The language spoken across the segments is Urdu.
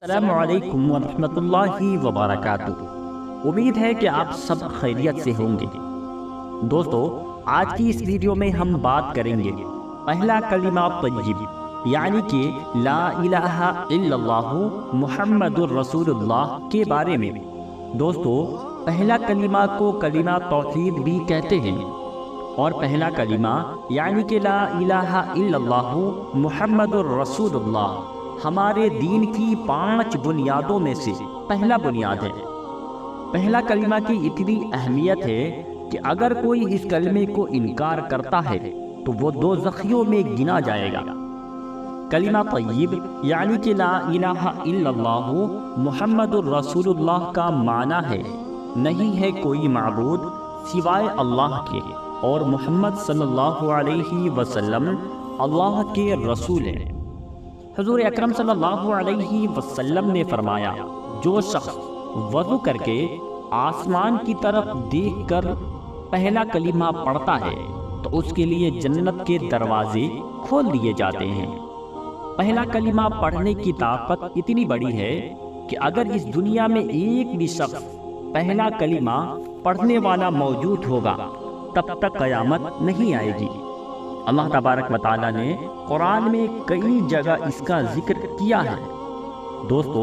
السلام علیکم ورحمۃ اللہ وبرکاتہ۔ امید ہے کہ آپ سب خیریت سے ہوں گے۔ دوستو، آج کی اس ویڈیو میں ہم بات کریں گے پہلا کلمہ طیب، یعنی کہ لا الہ الا اللہ محمد الرسول اللہ کے بارے میں۔ دوستو، پہلا کلمہ کو کلمہ توحید بھی کہتے ہیں، اور پہلا کلمہ یعنی کہ لا الہ الا اللہ محمد الرسول اللہ ہمارے دین کی 5 بنیادوں میں سے پہلا بنیاد ہے۔ پہلا کلمہ کی اتنی اہمیت ہے کہ اگر کوئی اس کلمے کو انکار کرتا ہے تو وہ دوزخیوں میں گنا جائے گا۔ کلمہ طیب یعنی کہ لا الہ الا اللہ محمد الرسول اللہ کا معنی ہے نہیں ہے کوئی معبود سوائے اللہ کے، اور محمد صلی اللہ علیہ وسلم اللہ کے رسول ہیں۔ حضور اکرم صلی اللہ علیہ وسلم نے فرمایا، جو شخص وضو کر کے آسمان کی طرف دیکھ کر پہلا کلمہ پڑھتا ہے تو اس کے لیے جنت کے دروازے کھول دیے جاتے ہیں۔ پہلا کلمہ پڑھنے کی طاقت اتنی بڑی ہے کہ اگر اس دنیا میں ایک بھی شخص پہلا کلمہ پڑھنے والا موجود ہوگا تب تک قیامت نہیں آئے گی۔ اللہ تبارک و تعالیٰ نے قرآن میں کئی جگہ اس کا ذکر کیا ہے۔ دوستو،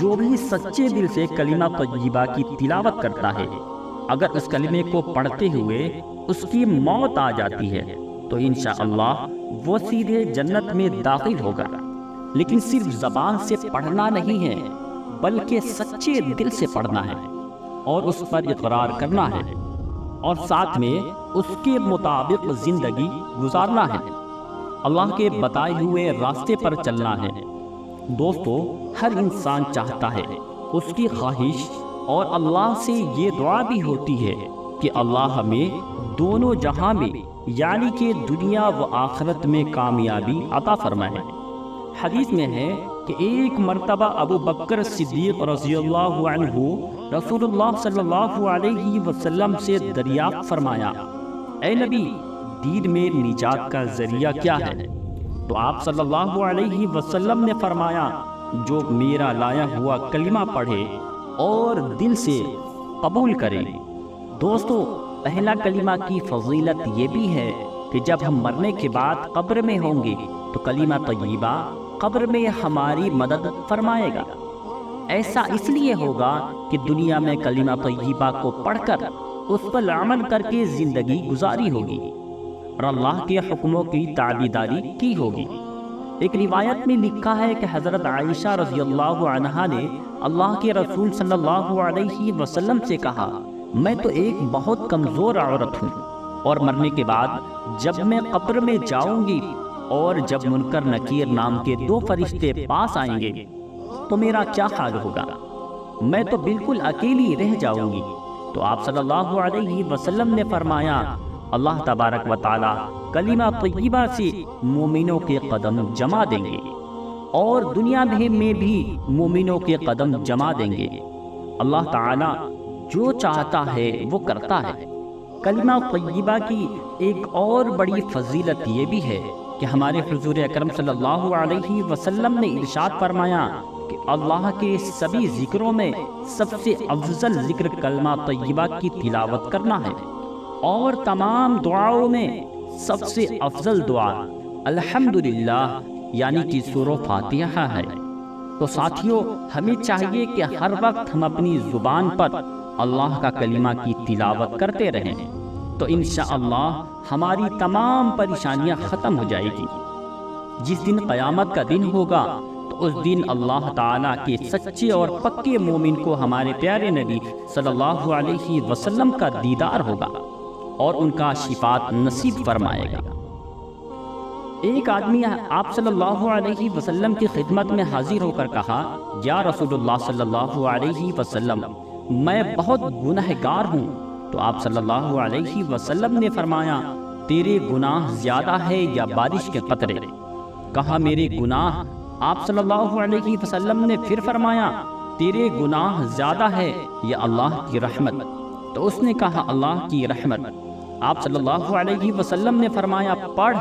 جو بھی سچے دل سے کلمہ طیبہ کی تلاوت کرتا ہے، اگر اس کلمے کو پڑھتے ہوئے اس کی موت آ جاتی ہے تو انشاءاللہ وہ سیدھے جنت میں داخل ہوگا۔ لیکن صرف زبان سے پڑھنا نہیں ہے، بلکہ سچے دل سے پڑھنا ہے اور اس پر اقرار کرنا ہے، اور ساتھ میں اس کے مطابق زندگی گزارنا ہے، اللہ کے بتائے ہوئے راستے پر چلنا ہے۔ دوستو، ہر انسان چاہتا ہے، اس کی خواہش اور اللہ سے یہ دعا بھی ہوتی ہے کہ اللہ ہمیں دونوں جہاں میں یعنی کہ دنیا و آخرت میں کامیابی عطا فرمائے۔ حدیث میں ہے کہ ایک مرتبہ ابو بکر صدیق رضی اللہ عنہ رسول اللہ صلی اللہ علیہ وسلم سے دریافت فرمایا، اے نبی، دین میں نجات کا ذریعہ کیا ہے؟ تو آپ صلی اللہ علیہ وسلم نے فرمایا، جو میرا لایا ہوا کلمہ پڑھے اور دل سے قبول کرے۔ دوستو، پہلا کلمہ کی فضیلت یہ بھی ہے کہ جب ہم مرنے کے بعد قبر میں ہوں گے تو کلمہ طیبہ قبر میں ہماری مدد فرمائے گا۔ ایسا اس لیے ہوگا کہ دنیا میں کلمہ طیبہ کو پڑھ کر اس پر عمل کر کے زندگی گزاری ہوگی اور اللہ کے حکموں کی تابعداری کی ہوگی۔ ایک روایت میں لکھا ہے کہ حضرت عائشہ رضی اللہ عنہا نے اللہ کے رسول صلی اللہ علیہ وسلم سے کہا، میں تو ایک بہت کمزور عورت ہوں، اور مرنے کے بعد جب میں قبر میں جاؤں گی اور جب منکر نکیر نام کے 2 فرشتے پاس آئیں گے تو میرا کیا حال ہوگا؟ میں تو بالکل اکیلی رہ جاؤں گی۔ تو آپ صلی اللہ علیہ وسلم نے فرمایا، اللہ تبارک و تعالی کلمہ طیبہ سے مومنوں کے قدم جما دیں گے، اور دنیا میں بھی مومنوں کے قدم جما دیں گے۔ اللہ تعالی جو چاہتا ہے وہ کرتا ہے۔ کلمہ طیبہ کی ایک اور بڑی فضیلت یہ بھی ہے کہ ہمارے حضور اکرم صلی اللہ علیہ وسلم نے ارشاد فرمایا کہ اللہ کے سبھی ذکروں میں سب سے افضل ذکر کلمہ طیبہ کی تلاوت کرنا ہے، اور تمام دعاؤں میں سب سے افضل دعا الحمدللہ یعنی کہ سورہ فاتحہ ہے۔ تو ساتھیوں، ہمیں چاہیے کہ ہر وقت ہم اپنی زبان پر اللہ کا کلمہ کی تلاوت کرتے رہیں، تو انشاءاللہ ہماری تمام پریشانیاں ختم ہو جائے گی۔ جس دن قیامت کا دن ہوگا تو اس دن اللہ تعالیٰ کے سچے اور پکے مومن کو ہمارے پیارے نبی صلی اللہ علیہ وسلم کا دیدار ہوگا اور ان کا شفاعت نصیب فرمائے گا۔ ایک آدمی آپ صلی اللہ علیہ وسلم کی خدمت میں حاضر ہو کر کہا، یا رسول اللہ صلی اللہ علیہ وسلم، میں بہت گنہگار ہوں۔ تو آپ صلی اللہ علیہ وسلم نے فرمایا، تیرے گناہ زیادہ ہے یا بارش کے قطرے؟ کہا، میرے گناہ۔ آپ صلی اللہ علیہ وسلم نے پھر فرمایا، تیرے گناہ زیادہ ہے یا اللہ کی رحمت؟ تو اس نے کہا، اللہ کی رحمت۔ آپ صلی اللہ علیہ وسلم نے فرمایا، پڑھ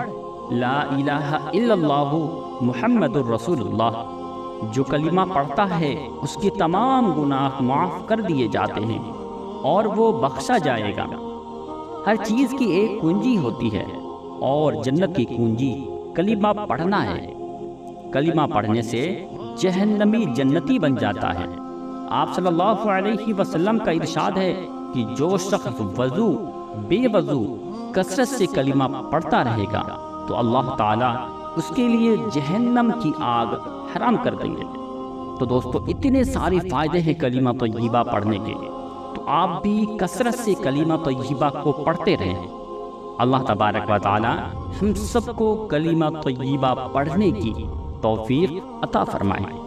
لا الہ الا اللہ محمد الرسول اللہ۔ جو کلمہ پڑھتا ہے اس کے تمام گناہ معاف کر دیے جاتے ہیں اور وہ بخشا جائے گا۔ ہر چیز کی ایک کنجی ہوتی ہے اور جنت کی کنجی کلمہ پڑھنا ہے۔ کلمہ پڑھنے سے جہنمی جنتی بن جاتا ہے۔ آپ صلی اللہ علیہ وسلم کا ارشاد ہے کہ جو شخص وضو بے وضو کثرت سے کلمہ پڑھتا رہے گا تو اللہ تعالیٰ اس کے لیے جہنم کی آگ حرام کر دیں گے۔ تو دوستو اتنے سارے فائدے ہیں کلمہ طیبہ پڑھنے کے، تو آپ بھی کثرت سے کلمہ طیبہ کو پڑھتے رہیں۔ اللہ تبارک و تعالی ہم سب کو کلمہ طیبہ پڑھنے کی توفیق عطا فرمائے۔